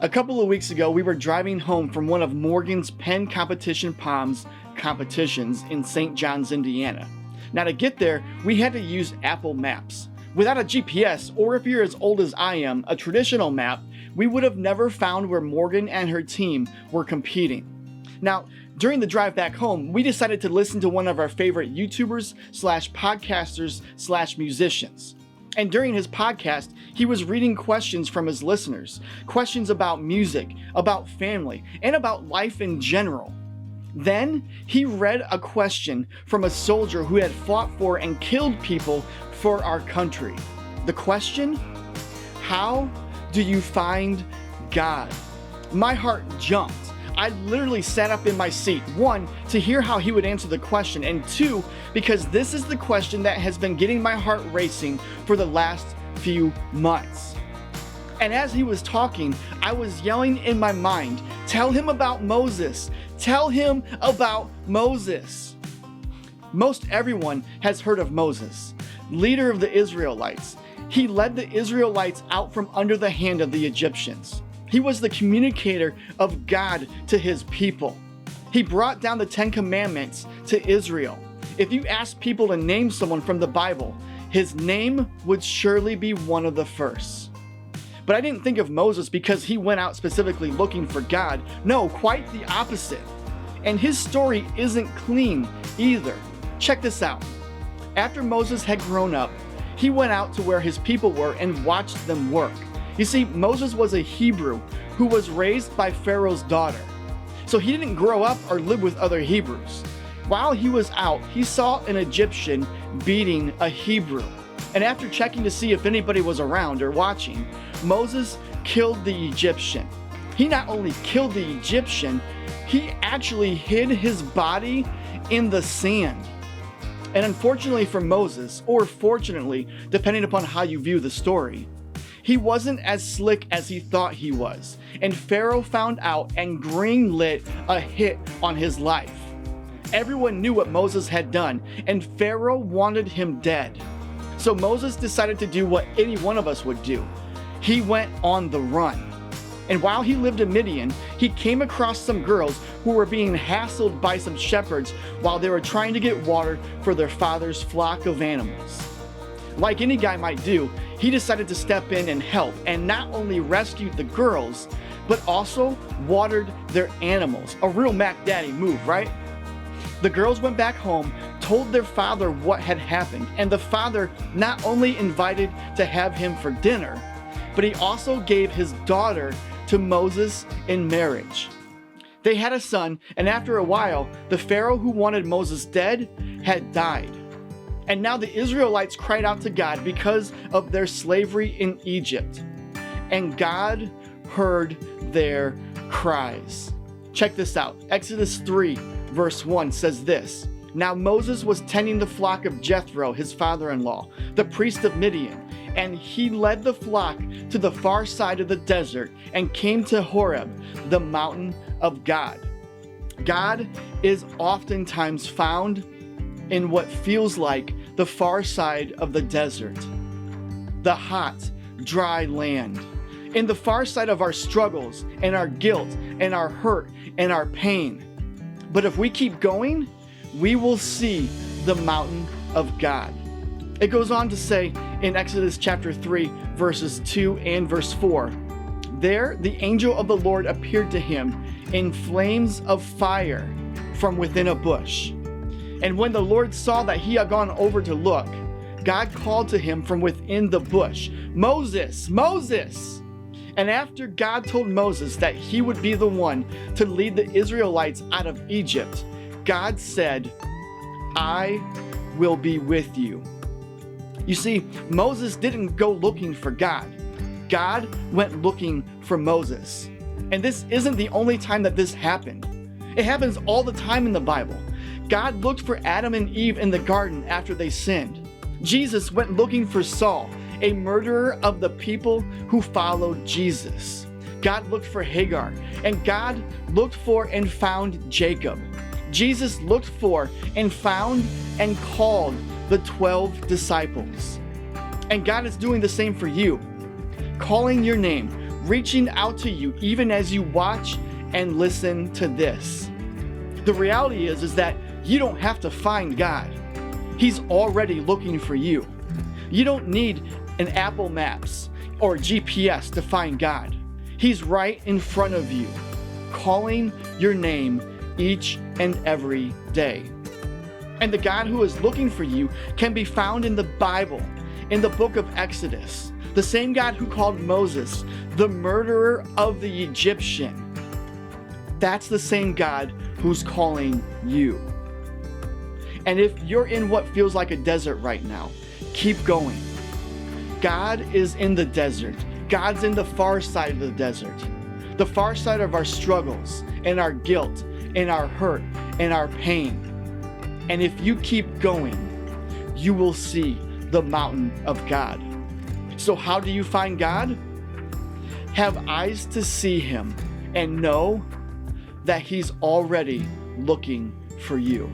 A couple of weeks ago, we were driving home from one of Morgan's Penn competition Poms competitions in St. John's, Indiana. Now to get there, we had to use Apple Maps. Without a GPS, or if you're as old as I am, a traditional map, we would have never found where Morgan and her team were competing. Now, during the drive back home, we decided to listen to one of our favorite YouTubers / podcasters / musicians. And during his podcast, he was reading questions from his listeners, questions about music, about family, and about life in general. Then he read a question from a soldier who had fought for and killed people for our country. The question: how do you find God? My heart jumped. I literally sat up in my seat, 1, to hear how he would answer the question, and 2, because this is the question that has been getting my heart racing for the last few months. And as he was talking, I was yelling in my mind, "Tell him about Moses! Tell him about Moses!" Most everyone has heard of Moses, leader of the Israelites. He led the Israelites out from under the hand of the Egyptians. He was the communicator of God to his people. He brought down the 10 Commandments to Israel. If you ask people to name someone from the Bible, his name would surely be one of the first. But I didn't think of Moses because he went out specifically looking for God. No, quite the opposite. And his story isn't clean either. Check this out. After Moses had grown up, he went out to where his people were and watched them work. You see, Moses was a Hebrew who was raised by Pharaoh's daughter. So he didn't grow up or live with other Hebrews. While he was out, he saw an Egyptian beating a Hebrew. And after checking to see if anybody was around or watching, Moses killed the Egyptian. He not only killed the Egyptian, he actually hid his body in the sand. And unfortunately for Moses, or fortunately, depending upon how you view the story, he wasn't as slick as he thought he was, and Pharaoh found out and greenlit a hit on his life. Everyone knew what Moses had done, and Pharaoh wanted him dead. So Moses decided to do what any one of us would do. He went on the run. And while he lived in Midian, he came across some girls who were being hassled by some shepherds while they were trying to get water for their father's flock of animals. Like any guy might do, he decided to step in and help, and not only rescued the girls, but also watered their animals. A real Mac Daddy move, right? The girls went back home, told their father what had happened, and the father not only invited to have him for dinner, but he also gave his daughter to Moses in marriage. They had a son, and after a while, the Pharaoh who wanted Moses dead had died. And now the Israelites cried out to God because of their slavery in Egypt. And God heard their cries. Check this out. Exodus 3, verse 1 says this: "Now Moses was tending the flock of Jethro, his father-in-law, the priest of Midian, and he led the flock to the far side of the desert and came to Horeb, the mountain of God." God is oftentimes found in what feels like the far side of the desert, the hot, dry land, in the far side of our struggles and our guilt and our hurt and our pain. But if we keep going, we will see the mountain of God. It goes on to say in Exodus chapter 3, verses 2 and verse 4, "There the angel of the Lord appeared to him in flames of fire from within a bush. And when the Lord saw that he had gone over to look, God called to him from within the bush, 'Moses, Moses!' And after God told Moses that he would be the one to lead the Israelites out of Egypt, God said, 'I will be with you.'" You see, Moses didn't go looking for God. God went looking for Moses. And this isn't the only time that this happened. It happens all the time in the Bible. God looked for Adam and Eve in the garden after they sinned. Jesus went looking for Saul, a murderer of the people who followed Jesus. God looked for Hagar, and God looked for and found Jacob. Jesus looked for and found and called the 12 disciples. And God is doing the same for you, calling your name, reaching out to you even as you watch and listen to this. The reality is that you don't have to find God. He's already looking for you. You don't need an Apple Maps or GPS to find God. He's right in front of you, calling your name each and every day. And the God who is looking for you can be found in the Bible, in the book of Exodus. The same God who called Moses the murderer of the Egyptian. That's the same God who's calling you. And if you're in what feels like a desert right now, keep going. God is in the desert. God's in the far side of the desert. The far side of our struggles and our guilt and our hurt and our pain. And if you keep going, you will see the mountain of God. So how do you find God? Have eyes to see him and know that he's already looking for you.